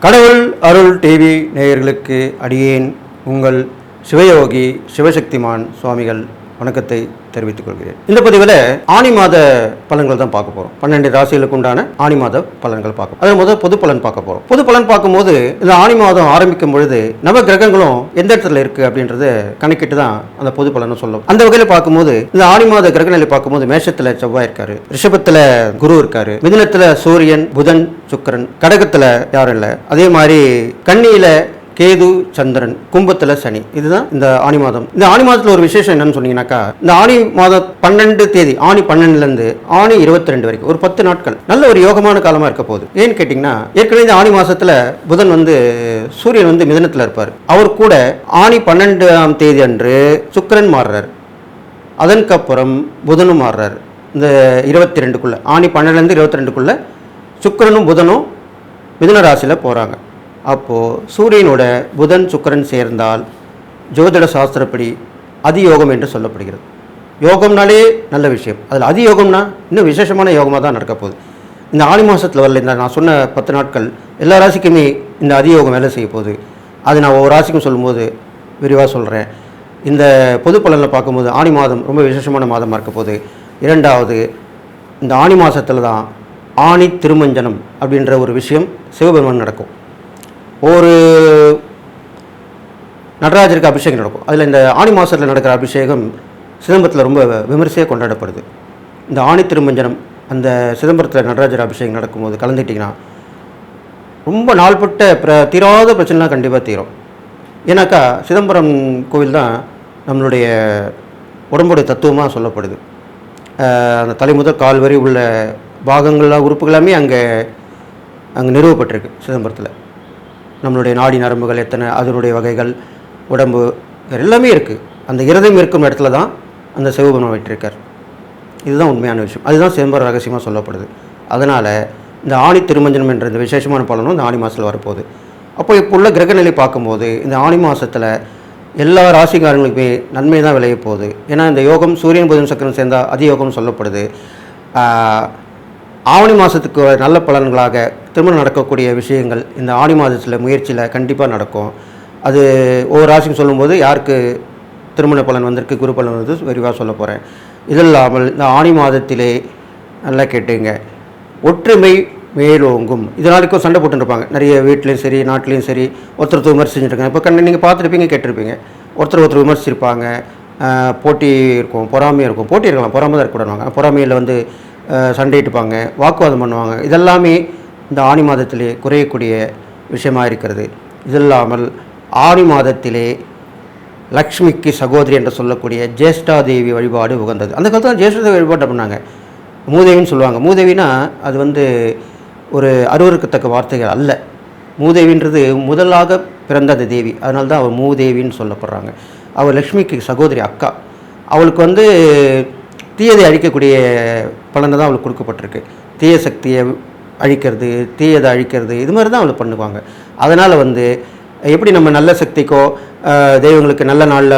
கடவுள் அருள் டிவி நேயர்களுக்கு அடியேன் உங்கள் சிவயோகி சிவசக்திமான் சுவாமிகள் வணக்கத்தை தெரிவித்துக் கொள்கிறேன். இந்த பதிவில் ஆனி மாத பலன்கள் தான் பார்க்க போகிறோம். 12 ராசிகளுக்கு உண்டான ஆனி மாத பலன்கள் பார்க்க அதில் முதல் பொது பலன் பார்க்க போகிறோம். பொது பலன் பார்க்கும்போது இந்த ஆனி மாதம் ஆரம்பிக்கும் பொழுது நவ கிரகங்களும் எந்த இடத்துல இருக்குது அப்படின்றத கணக்கிட்டு தான் அந்த பொது பலனை சொல்லும். அந்த வகையில் பார்க்கும்போது இந்த ஆனி மாத கிரகநிலை பார்க்கும்போது மேஷத்தில் செவ்வாய் இருக்காரு, ரிஷபத்தில் குரு இருக்காரு, மிதுனத்தில் சூரியன் புதன் சுக்கிரன், கடகத்தில் யாரும் இல்லை, அதே மாதிரி கன்னியில கேது சந்திரன், கும்பத்தில் சனி. இதுதான் இந்த ஆனி மாதம். இந்த ஆனி மாதத்தில் ஒரு விசேஷம் என்னன்னு சொன்னீங்கன்னாக்கா, இந்த ஆனி மாதம் 12 தேதி ஆனி 12லேருந்து ஆனி 22 வரைக்கும் ஒரு 10 நாட்கள் நல்ல ஒரு யோகமான காலமாக இருக்க போகுது. ஏன்னு கேட்டிங்கன்னா, ஏற்கனவே இந்த ஆனி மாதத்தில் புதன் சூரியன் மிதுனத்தில் இருப்பார். அவர் கூட ஆனி 12ஆம் தேதி அன்று சுக்கிரன் மாறுறார். அதற்கப்புறம் புதனும் மாறுறார். இந்த 22க்குள்ள ஆனி 12லேருந்து 22க்குள்ள சுக்கிரனும் புதனும் மிதுன ராசியில் போகிறாங்க. அப்போது சூரியனோட புதன் சுக்கிரன் சேர்ந்தால் ஜோதிட சாஸ்திரப்படி அதியோகம் என்று சொல்லப்படுகிறது. யோகம்னாலே நல்ல விஷயம், அதில் அதியோகம்னா இன்னும் விசேஷமான யோகமாக தான் நடக்க போகுது. இந்த ஆனி மாதத்தில் வரல இந்த நான் சொன்ன 10 நாட்கள் எல்லா ராசிக்குமே இந்த அதியோகம் வேலை செய்ய போகுது. அது நான் ஒவ்வொரு ராசிக்கும் சொல்லும்போது விரிவாக சொல்கிறேன். இந்த பொது பலனில் பார்க்கும்போது ஆனி மாதம் ரொம்ப விசேஷமான மாதமாக இருக்க போகுது. இரண்டாவது, இந்த ஆனி மாதத்தில் தான் ஆனி திருமஞ்சனம் அப்படின்ற ஒரு விஷயம் சிவபெருமான் நடக்கும். ஒரு நடராஜருக்கு அபிஷேகம் நடக்கும். அதில் இந்த ஆனி மாதத்தில் நடக்கிற அபிஷேகம் சிதம்பரத்தில் ரொம்ப விமர்சையாக கொண்டாடப்படுது. இந்த ஆனி திருமஞ்சனம் அந்த சிதம்பரத்தில் நடராஜர் அபிஷேகம் நடக்கும்போது கலந்துக்கிட்டிங்கன்னா ரொம்ப நாள்பட்ட தீராத பிரச்சனைலாம் கண்டிப்பாக தீரும். ஏன்னாக்கா சிதம்பரம் கோவில் தான் நம்மளுடைய உடம்புடைய தத்துவமாக சொல்லப்படுது. அந்த தலை முதல் கால் வரை உள்ள பாகங்கள்லாம் உறுப்புகளாமே அங்கே நிறுவப்பட்டிருக்கு சிதம்பரத்தில். நம்மளுடைய நாடி நரம்புகள் எத்தனை, அதனுடைய வகைகள், உடம்பு எல்லாமே இருக்குது. அந்த இருதயம் இருக்கும் இடத்துல தான் அந்த சிவபெருமான் விட்டிருக்கார். இதுதான் உண்மையான விஷயம். அதுதான் சிதம்பரம் ரகசியமாக சொல்லப்படுது. அதனால் இந்த ஆனி திருமஞ்சனம் என்ற இந்த விசேஷமான பலனும் இந்த ஆனி மாதத்தில் வரப்போகுது. அப்போ இப்போ உள்ள கிரகநிலை பார்க்கும்போது இந்த ஆனி மாதத்தில் எல்லா ராசிக்காரங்களுக்குமே நன்மை தான் விளைய போகுது. ஏன்னா இந்த யோகம் சூரியன் புதன் சக்கரம் சேர்ந்தால் அதியோகம்னு சொல்லப்படுது. ஆவணி மாதத்துக்கு நல்ல பலன்களாக திருமணம் நடக்கக்கூடிய விஷயங்கள் இந்த ஆனி மாதத்தில் முயற்சியில் கண்டிப்பாக நடக்கும். அது ஒவ்வொரு ராசிக்கும் சொல்லும்போது யாருக்கு திருமண பலன் வந்திருக்கு, குரு பலன் விரிவாக சொல்ல போகிறேன். இது இல்லாமல் இந்த ஆனி மாதத்திலே நல்லா கேட்டுங்க, ஒற்றுமை மேலோங்கும். இதனாலுக்கும் சண்டை போட்டுருப்பாங்க நிறைய வீட்லேயும் சரி நாட்டிலையும் சரி, ஒருத்தர் விமர்சிச்சுருக்காங்க. இப்போ நீங்கள் பார்த்துருப்பீங்க கேட்டிருப்பீங்க, ஒருத்தர் விமர்சிச்சிருப்பாங்க, போட்டி இருக்கும், பொறாமையாக இருக்கும். போட்டி இருக்கலாம், பொறாமை தான் இருக்கக்கூடாது. பொறாமையில் சண்டையிட்டுப்பாங்க, வாக்குவாதம் பண்ணுவாங்க. இதெல்லாமே இந்த ஆனி மாதத்திலே குறையக்கூடிய விஷயமாக இருக்கிறது. இது இல்லாமல் ஆனி மாதத்திலே லக்ஷ்மிக்கு சகோதரி என்று சொல்லக்கூடிய ஜேஷ்டாதேவி வழிபாடு உகந்தது. அந்த காலத்தில் ஜேஷ்டாதேவி வழிபாடு பண்ணாங்க. மூதேவின்னு சொல்லுவாங்க. மூதேவினா அது ஒரு அருவருக்கத்தக்க வார்த்தைகள் அல்ல. மூதேவின்றது முதலாக பிறந்த அந்த தேவி, அதனால தான் அவள் மூதேவின்னு சொல்லப்படுறாங்க. அவள் லக்ஷ்மிக்கு சகோதரி, அக்கா. அவளுக்கு தீயதை அழிக்கக்கூடிய பலனை தான் அவளுக்கு கொடுக்கப்பட்டிருக்கு. தீய சக்தியை அழிக்கிறது, தீயதை அழிக்கிறது, இது மாதிரி தான் அவளுக்கு பண்ணுவாங்க. அதனால் எப்படி நம்ம நல்ல சக்திக்கோ தெய்வங்களுக்கு நல்ல நாளில்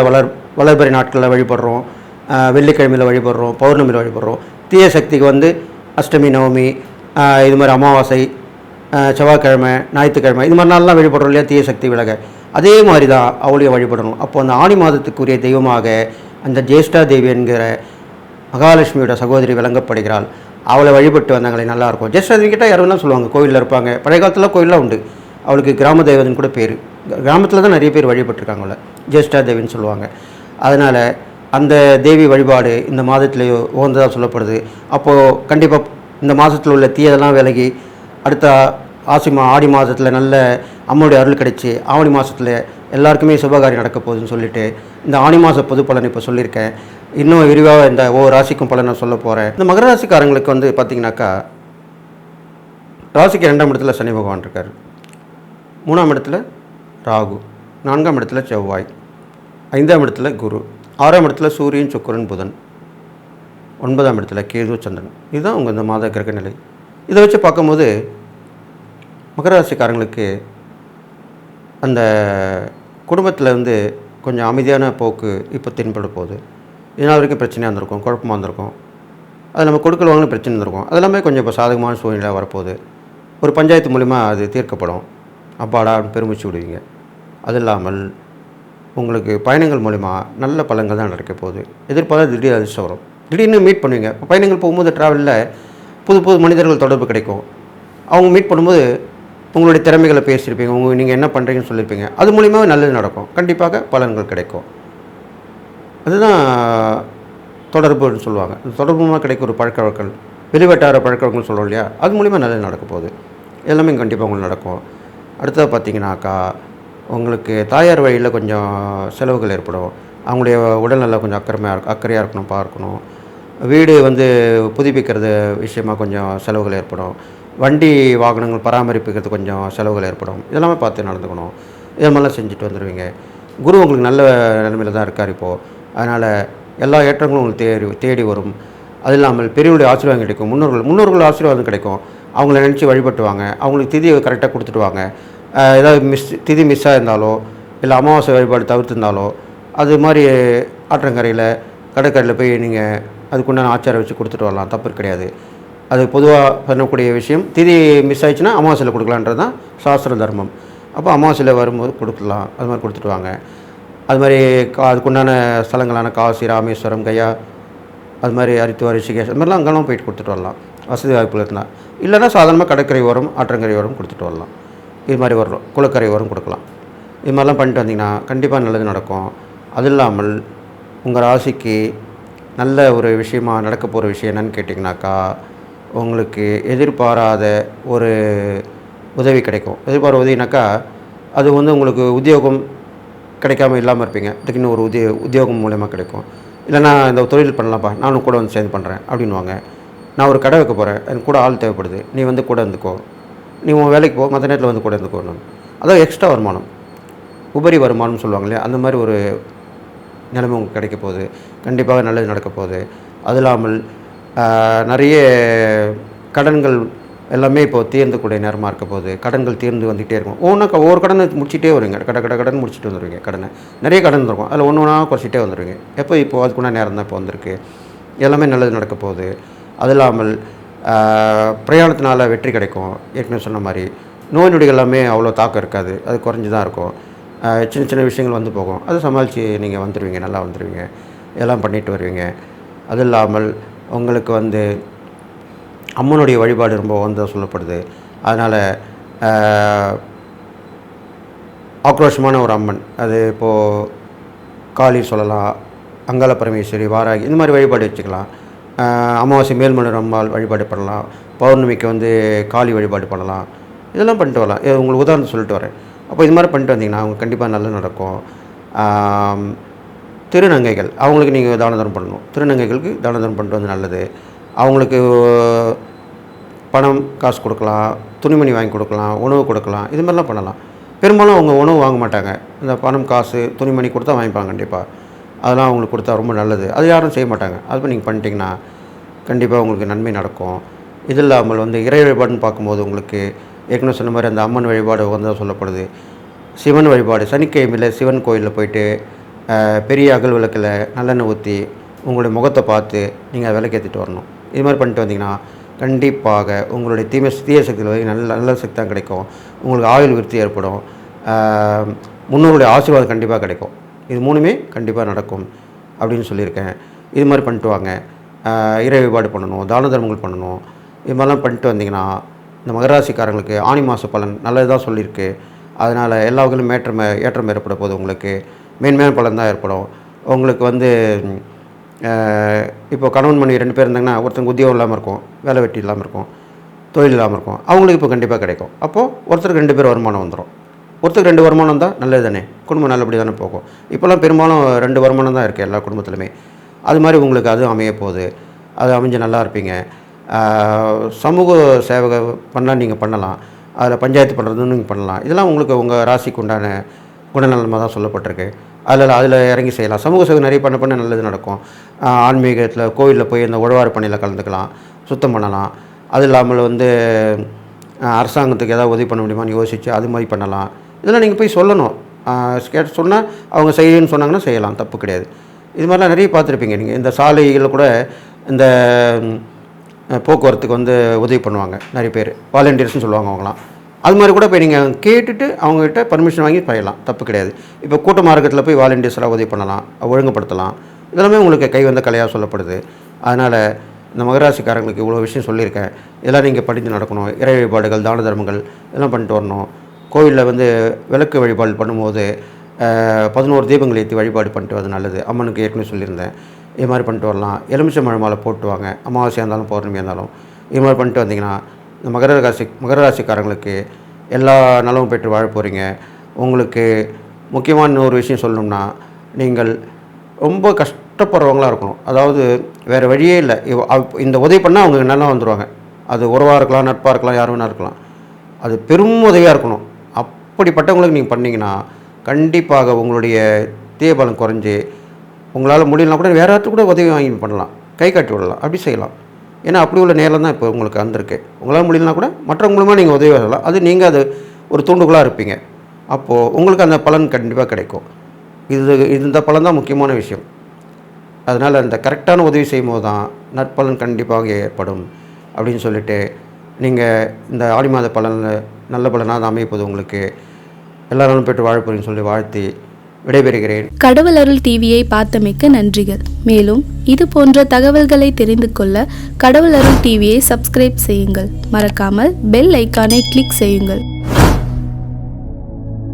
வளர்பறை நாட்களில் வழிபடுறோம், வெள்ளிக்கிழமையில் வழிபடுறோம், பௌர்ணமியில் வழிபடுறோம். தீய சக்திக்கு அஷ்டமி நவமி, இது மாதிரி அமாவாசை, செவ்வாய்க்கிழமை, ஞாயிற்றுக்கிழமை, இது மாதிரி நாள்லாம் வழிபடுறோம் இல்லையா, தீய சக்தி விலக. அதே மாதிரி தான் அவளையும் வழிபடணும். அப்போது அந்த ஆனி மாதத்துக்குரிய தெய்வமாக அந்த ஜேஷ்டா தேவி என்கிற மகாலட்சுமியோட சகோதரி விளங்கப்படுகிறாள். அவளை வழிபட்டு வந்தாங்களே நல்லாயிருக்கும். ஜேஷ்டாதேவி கிட்ட யாரும் சொல்லுவாங்க, கோவிலில் இருப்பாங்க. பழைய காலத்தில் கோயிலெலாம் உண்டு. அவளுக்கு கிராம தெய்வத்தின் கூட பேர். கிராமத்தில் தான் நிறைய பேர் வழிபட்டுருக்காங்கள, ஜேஷ்டாதேவின்னு சொல்லுவாங்க. அதனால் அந்த தேவி வழிபாடு இந்த மாதத்துலேயோ உகந்ததாக சொல்லப்படுது. அப்போது கண்டிப்பாக இந்த மாதத்தில் உள்ள தீயதெல்லாம் விலகி அடுத்த ஆடி மாதத்தில் நல்ல அம்மனுடைய அருள் கிடைச்சி ஆவணி மாதத்தில் எல்லாருக்குமே சுபகாரியம் நடக்க போகுதுன்னு சொல்லிட்டு இந்த ஆனி மாத பொது பலன் இப்போ சொல்லியிருக்கேன். இன்னும் விரிவாக இந்த ஒவ்வொரு ராசிக்கும் பலன் நான் சொல்ல போகிறேன். இந்த மகர ராசிக்காரங்களுக்கு பார்த்திங்கனாக்கா, ராசிக்கு 2ஆம் இடத்துல சனி பகவான் இருக்கார், 3ஆம் இடத்துல ராகு, 4ஆம் இடத்துல செவ்வாய், 5ஆம் இடத்துல குரு, 6ஆம் இடத்துல சூரியன் சுக்கிரன் புதன், 9ஆம் இடத்துல கேது சந்திரன். இதுதான் உங்கள் இந்த மாத கிரக நிலை. இதை வச்சு பார்க்கும்போது மகர ராசிக்காரங்களுக்கு அந்த குடும்பத்தில் கொஞ்சம் அமைதியான போக்கு இப்போ தென்பட போகுது. இதனால் வரைக்கும் பிரச்சனையாக இருந்திருக்கும், குழப்பமாக இருந்திருக்கும். அது நம்ம கொடுக்கல் வாங்கின பிரச்சனை இருந்திருக்கும். அதெல்லாமே கொஞ்சம் இப்போ சாதகமான சூழ்நிலை வரப்போகுது. ஒரு பஞ்சாயத்து மூலிமா அது தீர்க்கப்படும். அப்பாடா பெருமிச்சு விடுவீங்க. அது இல்லாமல் உங்களுக்கு பயணங்கள் மூலிமா நல்ல பலன்கள் தான் நடக்க போகுது. எதிர்பாராத திடீர் அதிர்ஷ்டம் வரும். திடீர்னு மீட் பண்ணுவீங்க. இப்போ பயணங்கள் போகும்போது ட்ராவலில் புது புது மனிதர்கள் தொடர்பு கிடைக்கும். அவங்க மீட் பண்ணும்போது உங்களுடைய திறமைகளை பேசியிருப்பீங்க. நீங்கள் என்ன பண்ணுறீங்கன்னு சொல்லியிருப்பீங்க. அது மூலிமாவே நல்லது நடக்கும். கண்டிப்பாக பலன்கள் கிடைக்கும். அதுதான் தொடர்புன்னு சொல்லுவாங்க. தொடர்பு மூலமாக கிடைக்க ஒரு பழக்கவழக்கங்கள், வெளிவட்டார பழக்கவழக்கங்கள் சொல்கிறோம் இல்லையா, அது மூலிமா நல்லது நடக்க போகுது. எல்லாமே கண்டிப்பாக உங்களுக்கு நடக்கும். அடுத்தது பார்த்தீங்கன்னாக்கா, உங்களுக்கு தாயார் வழியில் கொஞ்சம் செலவுகள் ஏற்படும். அவங்களுடைய உடல்நலம் கொஞ்சம் அக்கறையாக இருக்கணும், பார்க்கணும். வீடு புதுப்பிக்கிறது விஷயமாக கொஞ்சம் செலவுகள் ஏற்படும். வண்டி வாகனங்கள் பராமரிப்புக்கிறது கொஞ்சம் செலவுகள் ஏற்படும். இதெல்லாமே பார்த்து நடந்துக்கணும். இது மாதிரிலாம் செஞ்சுட்டு வந்துடுவீங்க. குரு உங்களுக்கு நல்ல நிலைமையில் தான் இருக்கார் இப்போது. அதனால் எல்லா ஏற்றங்களும் உங்களுக்கு தேடி வரும். அது இல்லாமல் பெரியவருடைய ஆசீர்வாதம் கிடைக்கும். முன்னோர்கள் ஆசீர்வாதம் கிடைக்கும். அவங்கள நினச்சி வழிபட்டுவாங்க. அவங்களுக்கு திதியை கரெக்டாக கொடுத்துடுவாங்க. ஏதாவது திதி மிஸ்ஸாக இருந்தாலோ இல்லை அமாவாசை வழிபாடு தவிர்த்திருந்தாலோ அது மாதிரி ஆற்றங்கரையில் கடற்கரையில் போய் நீங்கள் அதுக்குண்டான ஆச்சாரம் வச்சு கொடுத்துட்டு வரலாம். தப்பு கிடையாது. அது பொதுவாக பண்ணக்கூடிய விஷயம். திதி மிஸ் ஆயிடுச்சுன்னா அமாவாசையில் கொடுக்கலான்றது தான் சாஸ்திர தர்மம். அப்போ அமாவாசையில் வரும்போது கொடுக்கலாம். அது மாதிரி கொடுத்துட்டு வாங்க. அது மாதிரி அதுக்குண்டான ஸ்தலங்களான காசி, ராமேஸ்வரம், கயா, அது மாதிரி ஹரித்வார், ரிஷிகேஷ், அது மாதிரிலாம் அங்கெல்லாம் போயிட்டு கொடுத்துட்டு வரலாம். வசதி வாய்ப்புகள் இருந்தால். இல்லைன்னா சாதாரணமாக கடற்கரை ஓரம், ஆற்றங்கரை ஓரம் கொடுத்துட்டு வரலாம். இது மாதிரி வர்றோம். குளக்கரை ஓரம் கொடுக்கலாம். இது மாதிரிலாம் பண்ணிட்டு வந்தீங்கன்னா கண்டிப்பாக நல்லது நடக்கும். அது இல்லாமல் உங்கள் ராசிக்கு நல்ல ஒரு விஷயமாக நடக்க போகிற விஷயம் என்னன்னு கேட்டிங்கனாக்கா, உங்களுக்கு எதிர்பாராத ஒரு உதவி கிடைக்கும். எதிர்பாராத உதவினாக்கா, அது உங்களுக்கு உத்தியோகம் கிடைக்காம இல்லாமல் இருப்பீங்க. அதுக்கு இன்னும் ஒரு உத்தியோகம் மூலமாக கிடைக்கும். இல்லைனா இந்த தொழில் பண்ணலாம்ப்பா, நானும் கூட சேர்ந்து பண்ணுறேன் அப்படின்வாங்க. நான் ஒரு கடை வைக்க போகிறேன், எனக்கு கூட ஆள் தேவைப்படுது, நீ கூட இருந்துக்கோ, நீ உன் வேலைக்கு போ, மற்ற நேரத்தில் கூட இருந்துக்கோ. அதான் எக்ஸ்ட்ரா வருமானம், உபரி வருமானம்னு சொல்லுவாங்க இல்லையா, அந்த மாதிரி ஒரு நிலைமை உங்களுக்கு கிடைக்க போகுது. கண்டிப்பாக நல்லது நடக்க போகுது. அது இல்லாமல் நிறைய கடன்கள் எல்லாமே இப்போது தீர்ந்துக்கூடிய நேரமாக இருக்க போகுது. கடன்கள் தீர்ந்து வந்துகிட்டே இருக்கும். ஒவ்வொரு கடனை முடிச்சுட்டே வருவீங்க. கடன் முடிச்சுட்டு வந்துடுவீங்க. நிறைய கடன் இருக்கும். அதில் ஒன்றா குறைச்சிட்டே வந்துடுவீங்க. இப்போது அதுக்குன்னா நேரம் தான் இப்போ வந்திருக்கு. எல்லாமே நல்லது நடக்க போகுது. அது இல்லாமல் பிரயாணத்தினால வெற்றி கிடைக்கும். ஏற்கனவே சொன்ன மாதிரி நோய் நொடிகள் எல்லாமே அவ்வளோ தாக்கம் இருக்காது. அது குறைஞ்சி தான் இருக்கும். சின்ன சின்ன விஷயங்கள் போகும். அதை சமாளித்து நீங்கள் வந்துடுவீங்க. நல்லா வந்துடுவீங்க. எல்லாம் பண்ணிட்டு வருவீங்க. அது இல்லாமல் உங்களுக்கு அம்மனுடைய வழிபாடு ரொம்ப சொல்லப்படுது. அதனால் ஆக்ரோஷமான ஒரு அம்மன், அது இப்போது காளி சொல்லலாம், அங்காள பரமேஸ்வரி, வாராகி, இந்த மாதிரி வழிபாடு வச்சுக்கலாம். அமாவாசை மேல்மலர் அம்பாள் வழிபாடு பண்ணலாம். பௌர்ணமிக்கு காளி வழிபாடு பண்ணலாம். இதெல்லாம் பண்ணிட்டு வரலாம். உங்களுக்கு உதாரணம் சொல்லிட்டு வரேன். அப்போ இது மாதிரி பண்ணிட்டு வந்தீங்கன்னா அவங்க கண்டிப்பாக நல்லா நடக்கும். திருநங்கைகள், அவங்களுக்கு நீங்கள் தான தர்மம் பண்ணணும். திருநங்கைகளுக்கு தான தர்மம் பண்ணிட்டு நல்லது. அவங்களுக்கு பணம் காசு கொடுக்கலாம், துணிமணி வாங்கி கொடுக்கலாம், உணவு கொடுக்கலாம். இது மாதிரிலாம் பண்ணலாம். பெரும்பாலும் அவங்க உணவு வாங்க மாட்டாங்க. இந்த பணம் காசு துணிமணி கொடுத்தா வாங்கிப்பாங்க கண்டிப்பாக. அதெல்லாம் அவங்களுக்கு கொடுத்தா ரொம்ப நல்லது. அது யாரும் செய்ய மாட்டாங்க. அது நீங்கள் பண்ணிட்டீங்கன்னா கண்டிப்பாக உங்களுக்கு நன்மை நடக்கும். இது இல்லாமல் இறை வழிபாடுன்னு பார்க்கும்போது உங்களுக்கு ஏற்கனவே சொன்ன மாதிரி அந்த அம்மன் வழிபாடு சொல்லப்படுது. சிவன் வழிபாடு சனிக்கிழமையில் சிவன் கோயிலில் போயிட்டு பெரிய அகல் விளக்கில் நல்லெண்ணெய் ஊற்றி உங்களுடைய முகத்தை பார்த்து நீங்கள் விளக்கேற்றிட்டு வரணும். இது மாதிரி பண்ணிட்டு வந்தீங்கன்னா கண்டிப்பாக உங்களுடைய தீய சக்திகள் நல்ல சக்தி தான் கிடைக்கும். உங்களுக்கு ஆயுள் விருத்தி ஏற்படும். முன்னோருடைய ஆசீர்வாதம் கண்டிப்பாக கிடைக்கும். இது மூணுமே கண்டிப்பாக நடக்கும் அப்படின்னு சொல்லியிருக்கேன். இது மாதிரி பண்ணிட்டு வாங்க. இறை வழிபாடு பண்ணணும், தான தர்மங்கள் பண்ணணும். இது மாதிரிலாம் பண்ணிட்டு வந்தீங்கன்னா இந்த மகராசிக்காரங்களுக்கு ஆனி மாத பலன் நல்லது தான் சொல்லியிருக்கு. அதனால் எல்லா வகையிலும் ஏற்றம் ஏற்பட போது உங்களுக்கு மேன்மையான பலன் தான் ஏற்படும். உங்களுக்கு இப்போ கணவன் மனைவி 2 பேர் இருந்தாங்கன்னா ஒருத்தருக்கு உத்தியோகம் இல்லாமல் இருக்கும், வேலை வெட்டி இல்லாமல் இருக்கும், தொழில் இல்லாமல் இருக்கும். அவங்களுக்கு இப்போ கண்டிப்பாக கிடைக்கும். அப்போது ஒருத்தருக்கு 2 பேர் வருமானம் வந்துடும். ஒருத்தருக்கு 2 வருமானம் தான் நல்லது தானே, குடும்பம் நல்லபடி தானே போகும். இப்போல்லாம் பெரும்பாலும் 2 வருமானம் தான் இருக்குது எல்லா குடும்பத்துலையுமே. அது மாதிரி உங்களுக்கு அதுவும் அமைய போகுது. அது அமைஞ்சு நல்லா இருப்பீங்க. சமூக சேவை பண்ணால் நீங்கள் பண்ணலாம். அதில் பஞ்சாயத்து பண்ணுறதுன்னு நீங்கள் பண்ணலாம். இதெல்லாம் உங்களுக்கு உங்கள் ராசிக்கு உண்டான குணநலமாக தான் சொல்லப்பட்டிருக்கு. அதில் இறங்கி செய்யலாம். சமூக சேவை நிறைய பண்ண நல்லது நடக்கும். ஆன்மீகத்தில் கோவிலில் போய் இந்த உழவார பணியில் கலந்துக்கலாம், சுத்தம் பண்ணலாம். அது இல்லாமல் அரசாங்கத்துக்கு ஏதாவது உதவி பண்ண முடியுமான்னு யோசித்து அது மாதிரி பண்ணலாம். இதெல்லாம் நீங்கள் போய் சொல்லணும். சொன்னால் அவங்க செய்யணும்னு சொன்னாங்கன்னா செய்யலாம், தப்பு கிடையாது. இது மாதிரிலாம் நிறைய பார்த்துருப்பீங்க நீங்கள். இந்த சாலைகளில் கூட இந்த போக்குவரத்துக்கு உதவி பண்ணுவாங்க நிறைய பேர், வாலண்டியர்ஸ்னு சொல்லுவாங்க. அவங்களாம் அது மாதிரி கூட போய் நீங்கள் கேட்டுட்டு அவங்ககிட்ட பர்மிஷன் வாங்கி பண்ணலாம், தப்பு கிடையாது. இப்போ கூட்ட மார்க்கத்தில் போய் வாலண்டியர்ஸாக உதவி பண்ணலாம், ஒழுங்குபடுத்தலாம். இதெல்லாமே உங்களுக்கு கை வந்த கலையாக சொல்லப்படுது. அதனால் இந்த மகராசிக்காரங்களுக்கு இவ்வளோ விஷயம் சொல்லியிருக்கேன். இதெல்லாம் நீங்கள் படித்து நடக்கணும். இறை வழிபாடுகள், தான தர்மங்கள் இதெல்லாம் பண்ணிட்டு வரணும். கோவிலில் வந்து விளக்கு வழிபாடு பண்ணும்போது 11 தீபங்கள் ஏற்றி வழிபாடு பண்ணிட்டு வரது நல்லது. அம்மனுக்கு ஏற்கனவே சொல்லியிருந்தேன். இது மாதிரி பண்ணிட்டு வரலாம். எலுமிச்சை மழை மாலை போட்டு வாங்க, அமாவாசையாக இருந்தாலும் பௌர்ணமியாக இருந்தாலும். இது மாதிரி பண்ணிட்டு வந்தீங்கன்னா இந்த மகர ராசிக்காரங்களுக்கு எல்லா நலமும் பெற்று வாழ போகிறீங்க. உங்களுக்கு முக்கியமான இன்னொரு விஷயம் சொல்லணும்னா, நீங்கள் ரொம்ப கஷ்டப்படுறவங்களாக இருக்கணும். அதாவது வேறு வழியே இல்லை. இந்த உதவி பண்ணால் அவங்க நல்லா வந்துடுவாங்க. அது உறவாக இருக்கலாம், நட்பாக இருக்கலாம், யார் வேணா இருக்கலாம். அது பெரும் உதவியாக இருக்கணும். அப்படிப்பட்டவங்களுக்கு நீங்கள் பண்ணிங்கன்னா கண்டிப்பாக உங்களுடைய தீயபலம் குறைஞ்சி உங்களால் முடியலனா கூட வேறு யார்ட்டு கூட உதவி வாங்கி பண்ணலாம், கை காட்டி விடலாம், அப்படி செய்யலாம். ஏன்னா அப்படி உள்ள நேரம் தான் இப்போ உங்களுக்கு வந்திருக்கு. உங்களால் முடியலனா கூட மற்றவங்க மூலமாக நீங்கள் உதவி வரலாம். அது நீங்கள் அது ஒரு தூண்டுகோலாக இருப்பீங்க. அப்போது உங்களுக்கு அந்த பலன் கண்டிப்பாக கிடைக்கும். இந்த பலன் தான் முக்கியமான விஷயம். அதனால் அந்த கரெக்டான உதவி செய்யும்போது தான் நற்பலன் கண்டிப்பாக ஏற்படும் அப்படின்னு சொல்லிவிட்டு, நீங்கள் இந்த ஆடி மாத பலனில் நல்ல பலனாக அமைப்பது உங்களுக்கு எல்லா நாளும் பெற்று வாழப்போறீங்கன்னு சொல்லி வாழ்த்தி விடைபெறுகிறேன். கடவுள் அருள் டிவியை பார்த்தமைக்க நன்றிகள். மேலும் இது போன்ற தகவல்களை தெரிந்து கொள்ள கடவுள் அருள் டிவியை சப்ஸ்கிரைப் செய்யுங்கள். மறக்காமல் பெல் ஐக்கானை கிளிக் செய்யுங்கள்.